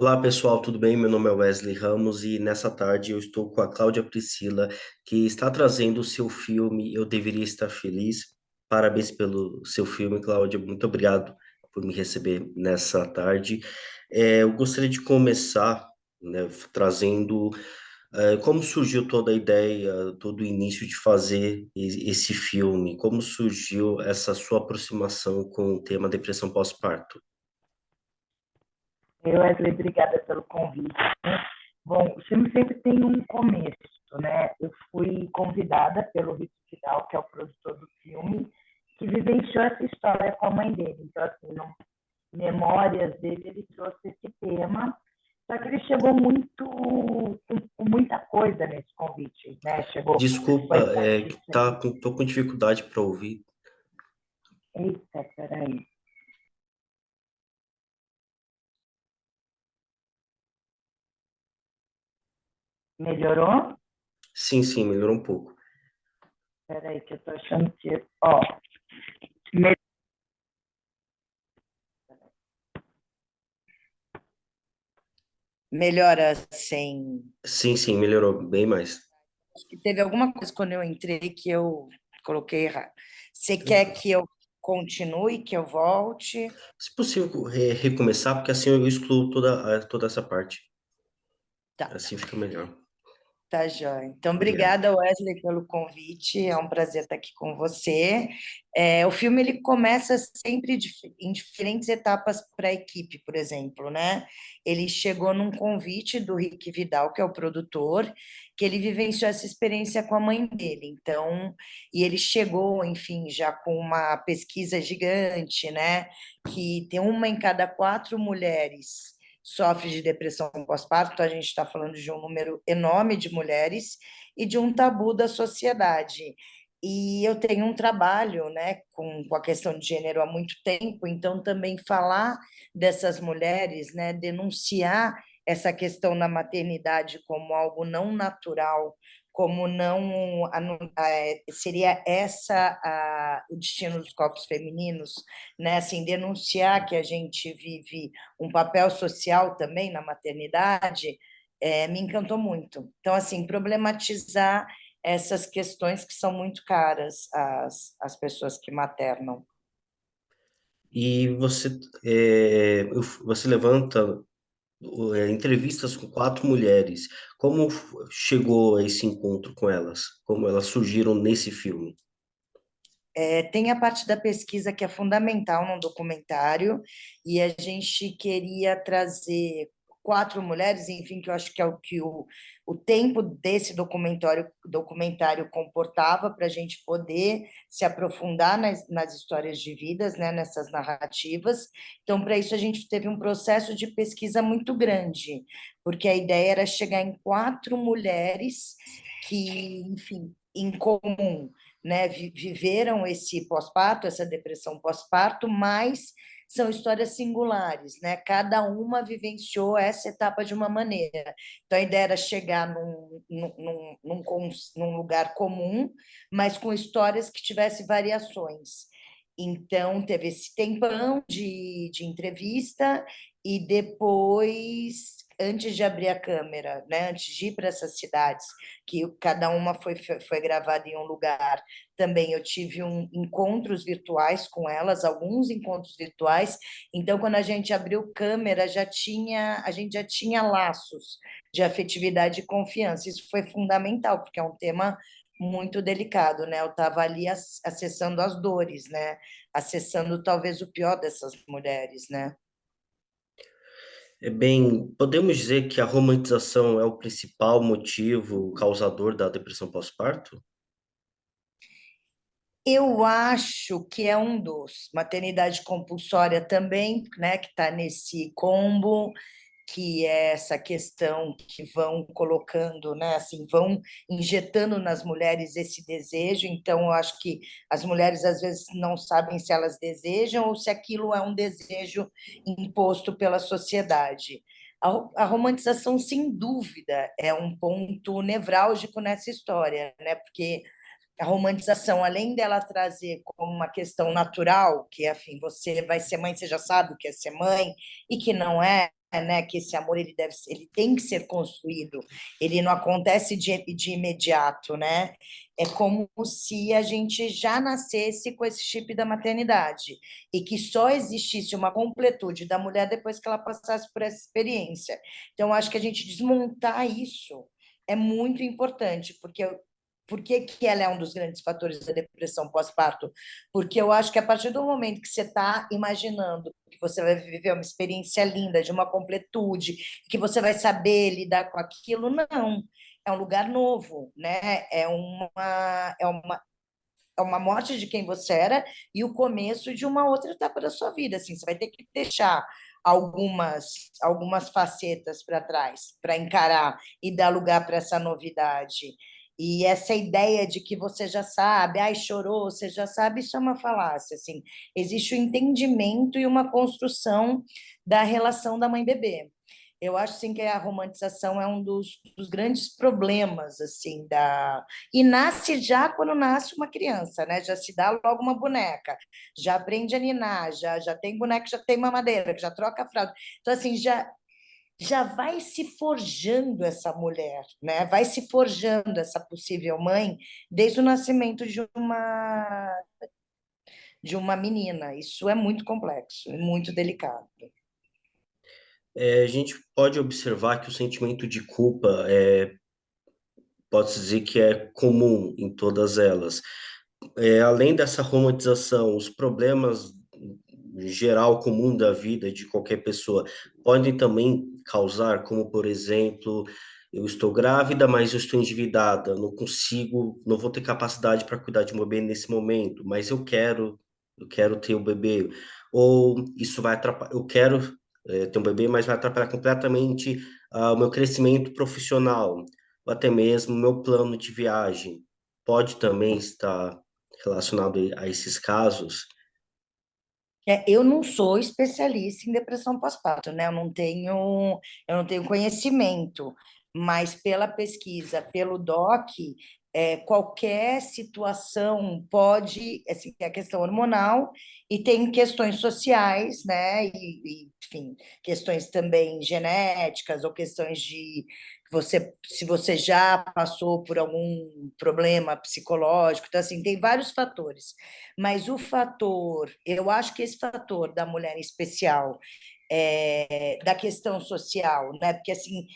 Olá pessoal, tudo bem? Meu nome é Wesley Ramos e nessa tarde eu estou com a Cláudia Priscila, que está trazendo o seu filme Eu Deveria Estar Feliz. Parabéns pelo seu filme, Cláudia. Muito obrigado por me receber nessa tarde. Eu gostaria de começar, né, trazendo como surgiu toda a ideia, todo o início de fazer esse filme, como surgiu essa sua aproximação com o tema depressão pós-parto. Wesley, obrigada pelo convite. Bom, o filme sempre tem um começo, né? Eu fui convidada pelo Rick Vidal, que é o produtor do filme, que vivenciou essa história com a mãe dele. Então, assim, memórias dele, ele trouxe esse tema, só que ele chegou com muita coisa nesse convite, né? Chegou com Desculpa, a estatística de... tô com dificuldade para ouvir. Eita, peraí. Melhorou? Sim, sim, melhorou um pouco. Peraí, que eu tô achando que... Ó, me- melhora sem... Sim, sim, melhorou bem mais. Teve alguma coisa quando eu entrei que eu coloquei errado. Você quer Tranquilo. que eu continue, que eu volte? Se possível, recomeçar, porque assim eu excluo toda essa parte. Tá, Assim fica melhor. tá, joia. Então, Obrigado. obrigada, Wesley, pelo convite. É um prazer estar aqui com você. O filme ele começa sempre em diferentes etapas para a equipe, por exemplo, né? Ele chegou num convite do Rick Vidal, que é o produtor, que ele vivenciou essa experiência com a mãe dele. Então, e ele chegou, enfim, já com uma pesquisa gigante, né? Que tem uma em cada quatro mulheres sofre de depressão pós-parto, a gente está falando de um número enorme de mulheres e de um tabu da sociedade. E eu tenho um trabalho, né, com a questão de gênero há muito tempo, então também falar dessas mulheres, né, denunciar essa questão da maternidade como algo não natural, como não seria o destino dos corpos femininos, né, assim, denunciar que a gente vive um papel social também na maternidade, me encantou muito. Então, assim, problematizar essas questões que são muito caras às pessoas que maternam. E você levanta entrevistas com quatro mulheres. Como chegou a esse encontro com elas? Como elas surgiram nesse filme? Tem a parte da pesquisa que é fundamental num documentário, e a gente queria trazer quatro mulheres, enfim, que eu acho que é o que o tempo desse documentário comportava para a gente poder se aprofundar nas histórias de vidas, né, nessas narrativas. Então, para isso, a gente teve um processo de pesquisa muito grande, porque a ideia era chegar em quatro mulheres que, enfim, em comum, né, viveram esse pós-parto, essa depressão pós-parto, mas são histórias singulares, né? Cada uma vivenciou essa etapa de uma maneira. Então, a ideia era chegar num lugar comum, mas com histórias que tivessem variações. Então, teve esse tempão de entrevista e depois, antes de abrir a câmera, né, antes de ir para essas cidades, que cada uma foi gravada em um lugar, também eu tive encontros virtuais com elas, alguns encontros virtuais. Então, quando a gente abriu câmera, a gente já tinha laços de afetividade e confiança. Isso foi fundamental, porque é um tema muito delicado, né? Eu estava ali acessando as dores, né? Acessando talvez o pior dessas mulheres, né? Podemos dizer que a romantização é o principal motivo causador da depressão pós-parto? Eu acho que é um dos. Maternidade compulsória também, né, que está nesse combo, que é essa questão que vão colocando, né, assim, vão injetando nas mulheres esse desejo. Então, eu acho que as mulheres às vezes não sabem se elas desejam ou se aquilo é um desejo imposto pela sociedade. A romantização, sem dúvida, é um ponto nevrálgico nessa história, né? Porque a romantização, além dela trazer como uma questão natural, que, enfim, você vai ser mãe, você já sabe o que é ser mãe, e que não é, né, que esse amor ele tem que ser construído, ele não acontece de imediato, né? É como se a gente já nascesse com esse chip da maternidade e que só existisse uma completude da mulher depois que ela passasse por essa experiência. Então, acho que a gente desmontar isso é muito importante, porque por que que ela é um dos grandes fatores da depressão pós-parto? Porque eu acho que a partir do momento que você está imaginando que você vai viver uma experiência linda, de uma completude, que você vai saber lidar com aquilo, não. É um lugar novo, né? É uma morte de quem você era e o começo de uma outra etapa da sua vida. Assim, você vai ter que deixar algumas facetas para trás para encarar e dar lugar para essa novidade. E essa ideia de que você já sabe, ai, chorou, você já sabe, isso é uma falácia, assim. Existe o entendimento e uma construção da relação da mãe-bebê. Eu acho assim que a romantização é um dos grandes problemas assim da e nasce já quando nasce uma criança, né? Já se dá logo uma boneca, já aprende a ninar, já tem boneca, já tem mamadeira, já troca a fralda. Então assim já vai se forjando essa mulher, né? Vai se forjando essa possível mãe desde o nascimento de uma menina. Isso é muito complexo, é muito delicado. A gente pode observar que o sentimento de culpa pode-se dizer que é comum em todas elas. Além dessa romantização, os problemas em geral comum da vida de qualquer pessoa podem também causar, como por exemplo, eu estou grávida, mas eu estou endividada, não consigo, não vou ter capacidade para cuidar de meu bebê nesse momento, mas eu quero ter o bebê. Ou isso vai atrapalhar, eu quero ter um bebê, mas vai atrapalhar completamente o meu crescimento profissional, ou até mesmo o meu plano de viagem. Pode também estar relacionado a esses casos. Eu não sou especialista em depressão pós-parto, né? Eu não tenho conhecimento, mas pela pesquisa, pelo DOC, qualquer situação pode, assim, é a questão hormonal e tem questões sociais, né? Enfim, questões também genéticas ou questões de se você já passou por algum problema psicológico, então assim, tem vários fatores. Mas o fator, eu acho que esse fator da mulher em especial, da questão social, né? Porque assim,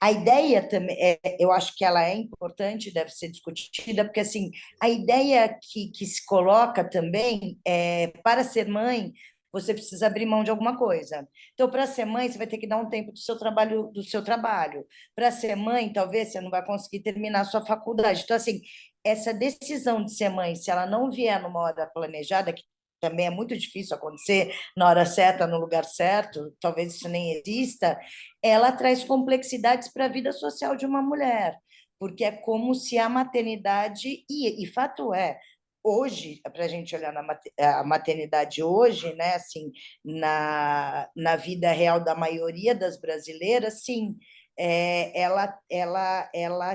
a ideia também, eu acho que ela é importante, deve ser discutida, porque assim, a ideia que se coloca também é para ser mãe, você precisa abrir mão de alguma coisa. Então, para ser mãe, você vai ter que dar um tempo do seu trabalho. Para ser mãe, talvez você não vai conseguir terminar a sua faculdade. Então, assim, essa decisão de ser mãe, se ela não vier numa hora planejada, que também é muito difícil acontecer na hora certa, no lugar certo, talvez isso nem exista, ela traz complexidades para a vida social de uma mulher, porque é como se a maternidade, e fato é, hoje, para a gente olhar a maternidade hoje, né, assim, na vida real da maioria das brasileiras, sim, ela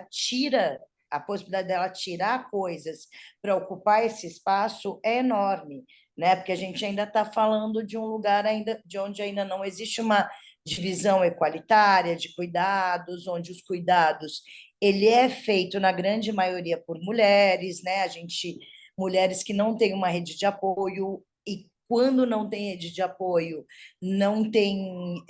tira, a possibilidade dela tirar coisas para ocupar esse espaço é enorme, né? Porque a gente ainda está falando de um lugar ainda de onde ainda não existe uma divisão equalitária de cuidados, onde os cuidados ele é feito na grande maioria por mulheres, né? A gente mulheres que não têm uma rede de apoio e quando não tem rede de apoio, não tem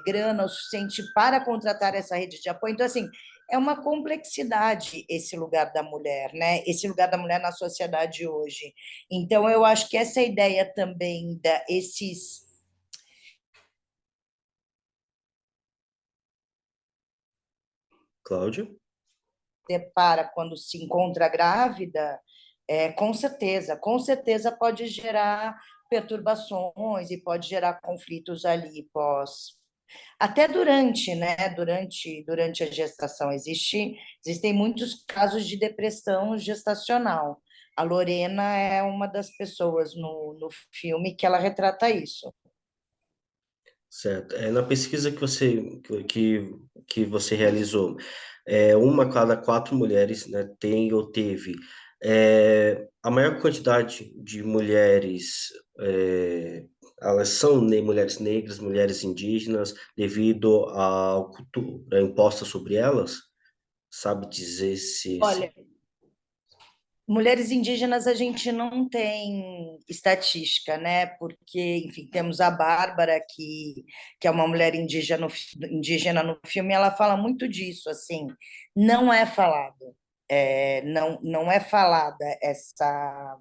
grana o suficiente para contratar essa rede de apoio. Então, assim, é uma complexidade esse lugar da mulher, né? Esse lugar da mulher na sociedade hoje. Então, eu acho que essa ideia também da esses Cláudio? depara quando se encontra grávida, com certeza pode gerar perturbações e pode gerar conflitos ali pós. Até durante, né? Durante a gestação. Existem muitos casos de depressão gestacional. A Lorena é uma das pessoas no filme que ela retrata isso. Certo. Na pesquisa que você realizou, uma a cada quatro mulheres, né, tem ou teve. A maior quantidade de mulheres Elas são mulheres negras, mulheres indígenas, devido à cultura imposta sobre elas? Sabe dizer se... Olha, mulheres indígenas a gente não tem estatística, né? Porque, enfim, temos a Bárbara, que é uma mulher indígena no filme, ela fala muito disso, assim, não é falado, não é falada essa.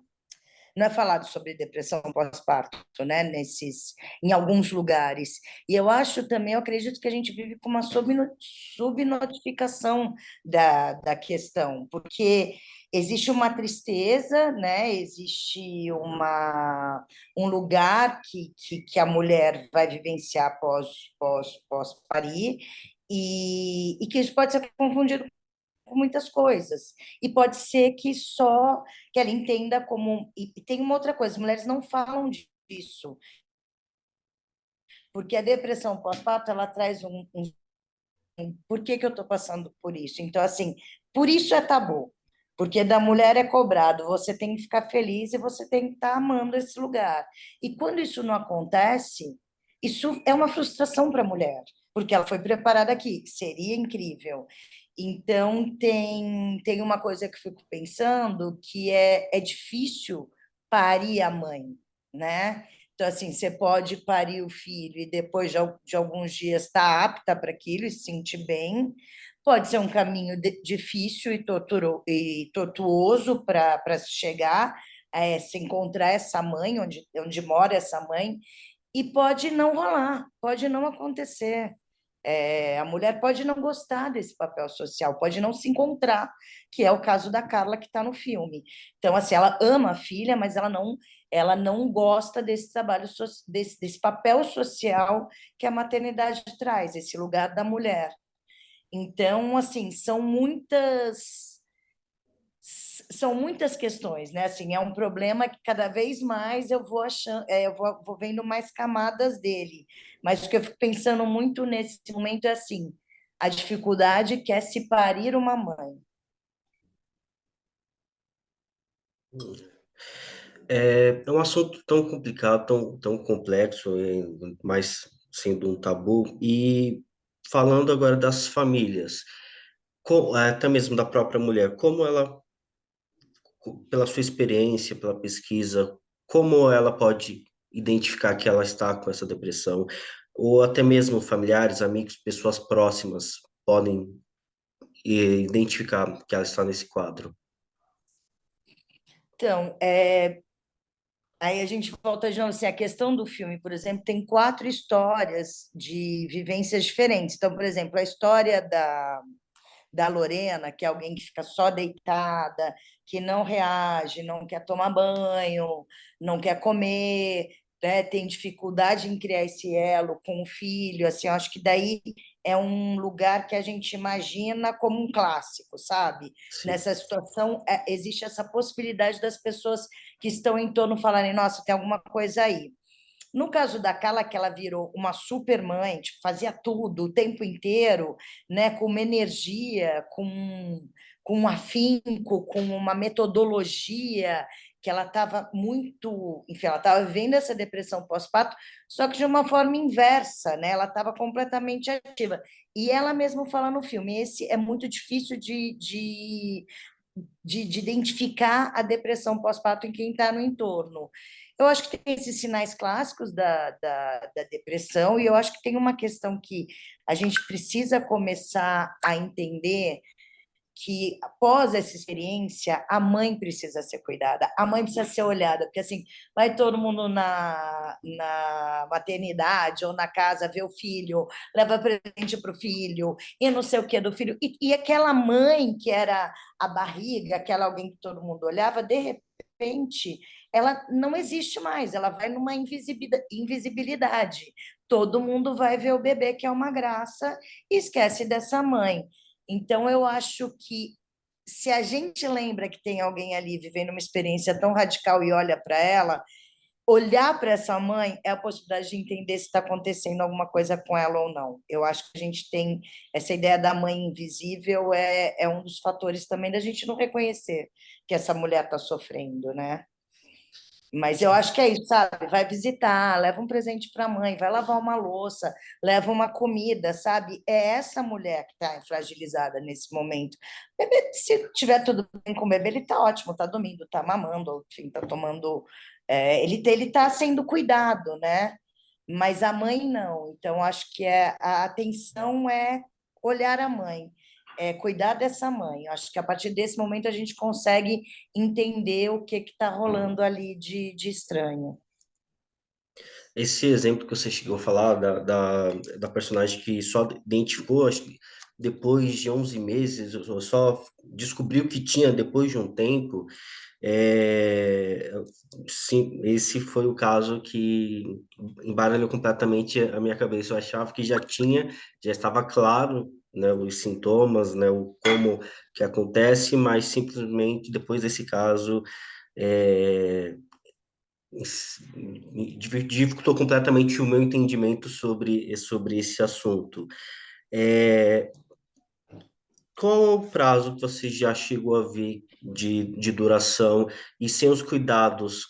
Não é falado sobre depressão pós-parto, né? Em alguns lugares. E eu acho também, eu acredito que a gente vive com uma subnotificação da questão, porque existe uma tristeza, né? Existe um lugar que a mulher vai vivenciar pós parir, e que isso pode ser confundido com muitas coisas. E pode ser que só que ela entenda como. E tem uma outra coisa: as mulheres não falam disso, porque a depressão pós-parto ela traz por que eu estou passando por isso? Então, assim, por isso é tabu. Porque da mulher é cobrado, você tem que ficar feliz e você tem que estar amando esse lugar. E quando isso não acontece, isso é uma frustração para a mulher, porque ela foi preparada aqui, seria incrível. Então, tem uma coisa que eu fico pensando, que é difícil parir a mãe, né? Então, assim, você pode parir o filho e depois de alguns dias estar apta para aquilo e se sentir bem. Pode ser um caminho difícil e tortuoso para se chegar, se encontrar essa mãe, onde mora essa mãe, e pode não rolar, pode não acontecer. A mulher pode não gostar desse papel social, pode não se encontrar, que é o caso da Carla que está no filme. Então, assim, ela ama a filha, mas ela não gosta desse trabalho, desse papel social que a maternidade traz, esse lugar da mulher. Então, assim, são muitas questões, né? Assim, é um problema que cada vez mais eu vou achando, eu vou vendo mais camadas dele. Mas o que eu fico pensando muito nesse momento é assim, a dificuldade que é se parir uma mãe. É um assunto tão complicado, tão complexo, mas sendo um tabu. E falando agora das famílias, até mesmo da própria mulher, como ela, pela sua experiência, pela pesquisa, como ela pode identificar que ela está com essa depressão, ou até mesmo familiares, amigos, pessoas próximas podem identificar que ela está nesse quadro. Então, aí a gente volta de novo, assim, a questão do filme, por exemplo, tem 4 histórias de vivências diferentes. Então, por exemplo, a história da Lorena, que é alguém que fica só deitada, que não reage, não quer tomar banho, não quer comer, né? Tem dificuldade em criar esse elo com o filho. Assim, eu acho que daí é um lugar que a gente imagina como um clássico, sabe? Sim. Nessa situação, existe essa possibilidade das pessoas que estão em torno falarem: nossa, tem alguma coisa aí. No caso da Carla, que ela virou uma super mãe, tipo, fazia tudo o tempo inteiro, né, com uma energia, com um afinco, com uma metodologia, que ela estava muito, enfim, ela estava vivendo essa depressão pós-parto, só que de uma forma inversa, né? Ela estava completamente ativa. E ela mesma fala no filme, esse é muito difícil de identificar a depressão pós-parto em quem está no entorno. Eu acho que tem esses sinais clássicos da depressão, e eu acho que tem uma questão que a gente precisa começar a entender que, após essa experiência, a mãe precisa ser cuidada, a mãe precisa ser olhada, porque assim, vai todo mundo na maternidade ou na casa ver o filho, leva presente para o filho, e não sei o que é do filho, e aquela mãe que era a barriga, aquela alguém que todo mundo olhava, de repente, ela não existe mais, ela vai numa invisibilidade. Todo mundo vai ver o bebê, que é uma graça, e esquece dessa mãe. Então, eu acho que se a gente lembra que tem alguém ali vivendo uma experiência tão radical e olha para ela, olhar para essa mãe é a possibilidade de entender se está acontecendo alguma coisa com ela ou não. Eu acho que a gente tem essa ideia da mãe invisível, é um dos fatores também da gente não reconhecer que essa mulher está sofrendo, né? Mas eu acho que é isso, sabe? Vai visitar, leva um presente para a mãe, vai lavar uma louça, leva uma comida, sabe? É essa mulher que está fragilizada nesse momento. Bebê, se tiver tudo bem com o bebê, ele está ótimo, está dormindo, está mamando, enfim, está tomando. Ele está sendo cuidado, né? Mas a mãe não. Então, acho que a atenção é olhar a mãe, é cuidar dessa mãe. Acho que a partir desse momento a gente consegue entender o que está rolando ali de estranho. Esse exemplo que você chegou a falar da personagem que só identificou, acho que depois de 11 meses, ou só descobriu que tinha depois de um tempo, é, sim, esse foi o caso que embaralhou completamente a minha cabeça. Eu achava que já tinha, já estava claro, né, os sintomas, né, o como que acontece, mas simplesmente depois desse caso, é, dificultou completamente o meu entendimento sobre esse assunto. É, qual é o prazo que você já chegou a ver de duração e sem os cuidados?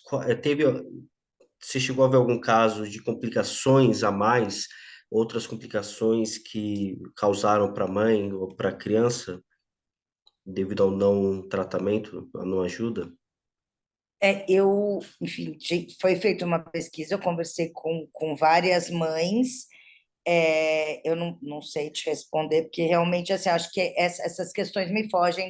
Você chegou a ver algum caso de complicações a mais, outras complicações que causaram para a mãe ou para a criança devido ao não tratamento, a não ajuda? Enfim, foi feita uma pesquisa, eu conversei com várias mães. Eu não sei te responder, porque realmente, assim, acho que essas questões me fogem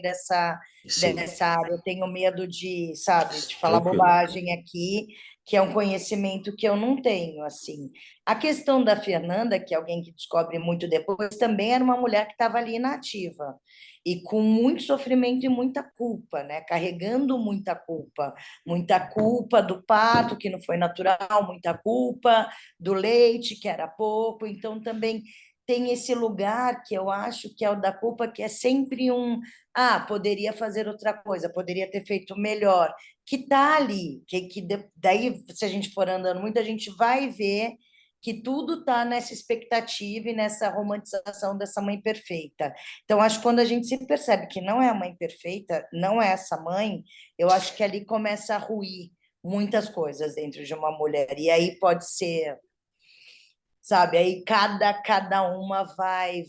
Sim, dessa área. Eu tenho medo de, sabe, de falar tranquilo. bobagem aqui, que é um conhecimento que eu não tenho, assim. A questão da Fernanda, que é alguém que descobre muito depois, também era uma mulher que estava ali inativa e com muito sofrimento e muita culpa, né? Carregando muita culpa do parto que não foi natural, muita culpa do leite, que era pouco, então também tem esse lugar que eu acho que é o da culpa, que é sempre poderia fazer outra coisa, poderia ter feito melhor, que está ali, daí, se a gente for andando muito, a gente vai ver que tudo está nessa expectativa e nessa romantização dessa mãe perfeita. Então, acho que quando a gente se percebe que não é a mãe perfeita, não é essa mãe, eu acho que ali começa a ruir muitas coisas dentro de uma mulher. E aí pode ser, sabe, aí cada uma vai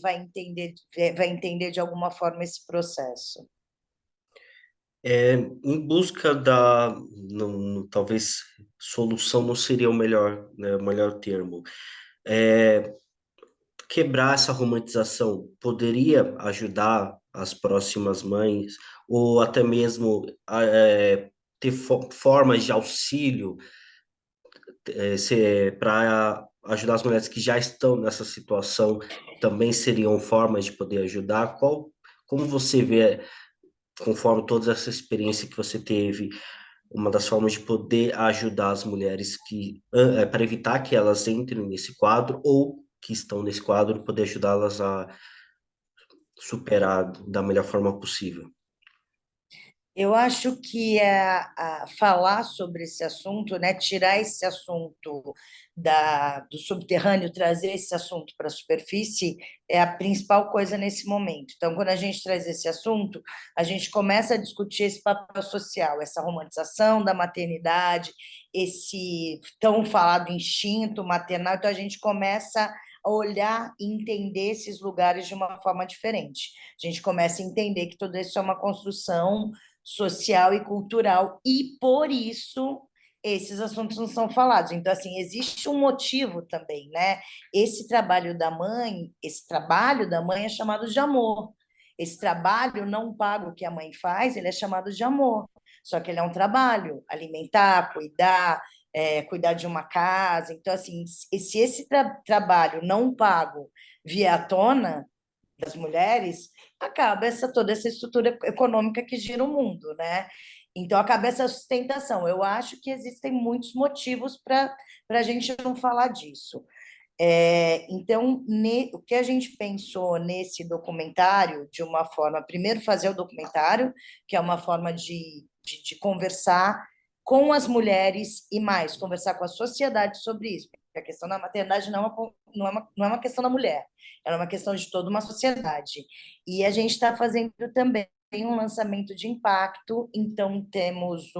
entender de alguma forma esse processo. Em busca talvez solução não seria o melhor, né, o melhor termo. É, quebrar essa romantização poderia ajudar as próximas mães, ou até mesmo ter formas de auxílio para ajudar as mulheres que já estão nessa situação, também seriam formas de poder ajudar. Como você vê, conforme toda essa experiência que você teve, uma das formas de poder ajudar as mulheres para evitar que elas entrem nesse quadro ou que estão nesse quadro, poder ajudá-las a superar da melhor forma possível. Eu acho que falar sobre esse assunto, né, tirar esse assunto do subterrâneo, trazer esse assunto para a superfície, é a principal coisa nesse momento. Então, quando a gente traz esse assunto, a gente começa a discutir esse papel social, essa romantização da maternidade, esse tão falado instinto maternal. Então, a gente começa a olhar e entender esses lugares de uma forma diferente. A gente começa a entender que tudo isso é uma construção social e cultural, e por isso esses assuntos não são falados. Então, assim, existe um motivo também, né? Esse trabalho da mãe é chamado de amor. Esse trabalho não pago que a mãe faz, ele é chamado de amor. Só que ele é um trabalho, alimentar, cuidar de uma casa. Então, assim, se esse trabalho não pago vier à tona das mulheres, acaba toda essa estrutura econômica que gira o mundo, né? Então, acaba essa sustentação. Eu acho que existem muitos motivos para a gente não falar disso. Então, o que a gente pensou nesse documentário, de uma forma, primeiro fazer o documentário, que é uma forma de conversar com as mulheres e mais, conversar com a sociedade sobre isso, porque a questão da maternidade não é uma questão da mulher, ela é uma questão de toda uma sociedade. E a gente está fazendo também um lançamento de impacto, então temos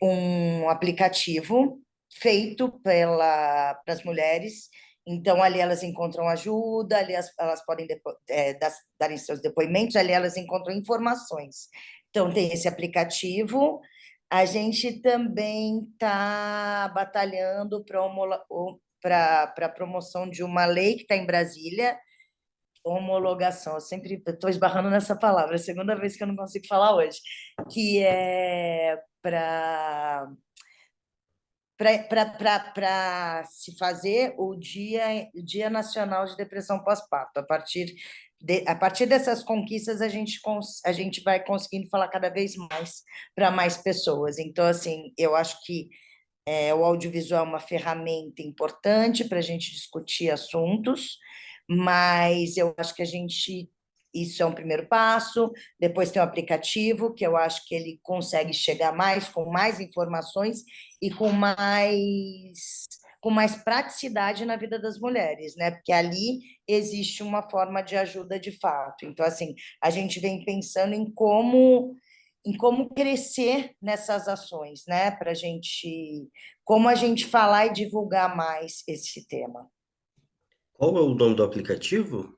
um aplicativo feito para as mulheres. Então, ali elas encontram ajuda, ali elas podem darem seus depoimentos, ali elas encontram informações. Então, tem esse aplicativo. A gente também está batalhando para a promoção de uma lei que está em Brasília, homologação, eu sempre estou esbarrando nessa palavra, é a segunda vez que eu não consigo falar hoje, que é para se fazer o Dia Nacional de Depressão Pós-Parto. A partir dessas conquistas, a gente vai conseguindo falar cada vez mais para mais pessoas. Então, assim, eu acho que o audiovisual é uma ferramenta importante para a gente discutir assuntos, mas eu acho que isso é um primeiro passo. Depois tem o aplicativo, que eu acho que ele consegue chegar mais, com mais informações e com mais praticidade na vida das mulheres, né? Porque ali existe uma forma de ajuda de fato. Então, assim, a gente vem pensando em como crescer nessas ações, né? Como a gente falar e divulgar mais esse tema. Qual é o nome do aplicativo?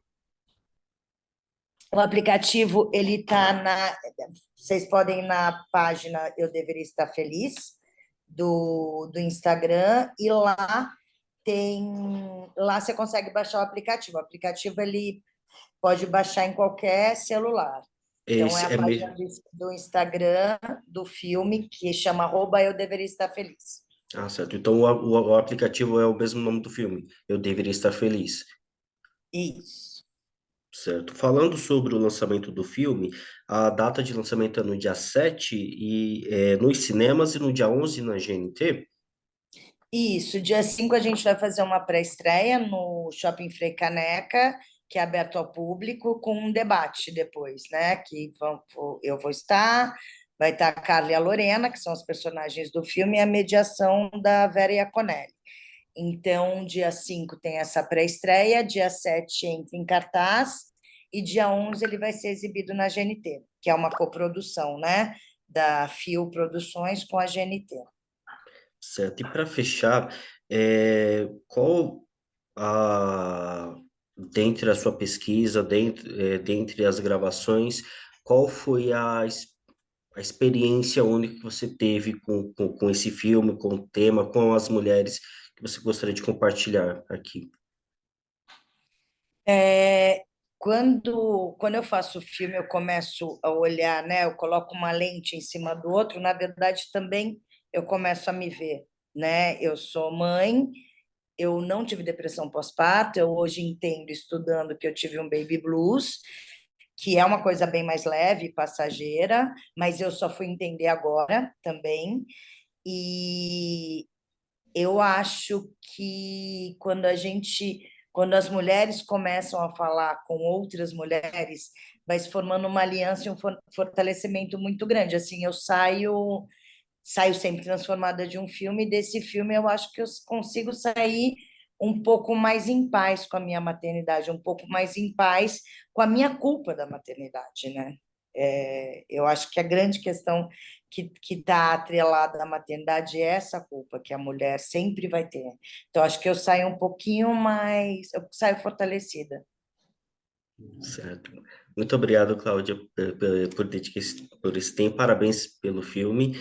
O aplicativo, ele tá vocês podem ir na página Eu Deveria Estar Feliz, do Instagram, e lá você consegue baixar o aplicativo. O aplicativo, ele pode baixar em qualquer celular. Então, é Esse a é página mesmo. do Instagram do filme, que chama @Eu Deveria Estar Feliz. Ah, certo. Então o aplicativo é o mesmo nome do filme. Eu deveria estar feliz. Isso. Certo. Falando sobre o lançamento do filme, a data de lançamento é no dia 7 nos cinemas e no dia 11 na GNT. Isso, dia 5 a gente vai fazer uma pré-estreia no Shopping Frei Caneca, que é aberto ao público, com um debate depois, né? Eu vou estar, vai estar a Carla e a Lorena, que são os personagens do filme, e a mediação da Vera e a Conelli. Então, dia 5 tem essa pré-estreia, dia 7 entra em cartaz, e dia 11 ele vai ser exibido na GNT, que é uma coprodução, né? Da Fio Produções com a GNT. Certo. E para fechar, qual a dentre a sua pesquisa, dentre as gravações, qual foi a experiência única que você teve com esse filme, com o tema, com as mulheres que você gostaria de compartilhar aqui? É, quando eu faço filme, eu começo a olhar, né? Eu coloco uma lente em cima do outro, na verdade, também eu começo a me ver, né? Eu sou mãe, eu não tive depressão pós-parto, eu hoje entendo, estudando, que eu tive um baby blues, que é uma coisa bem mais leve e passageira, mas eu só fui entender agora também. E eu acho que quando as mulheres começam a falar com outras mulheres, vai se formando uma aliança e um fortalecimento muito grande. Assim, saio sempre transformada de um filme, e desse filme eu acho que eu consigo sair um pouco mais em paz com a minha maternidade, um pouco mais em paz com a minha culpa da maternidade, né? Eu acho que a grande questão que está atrelada à maternidade é essa culpa que a mulher sempre vai ter. Então, acho que eu saio um pouquinho mais, eu saio fortalecida. Certo. Muito obrigado, Cláudia, por esse tempo. Parabéns pelo filme.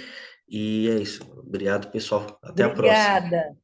E é isso. Obrigado, pessoal. Até a próxima. Obrigada.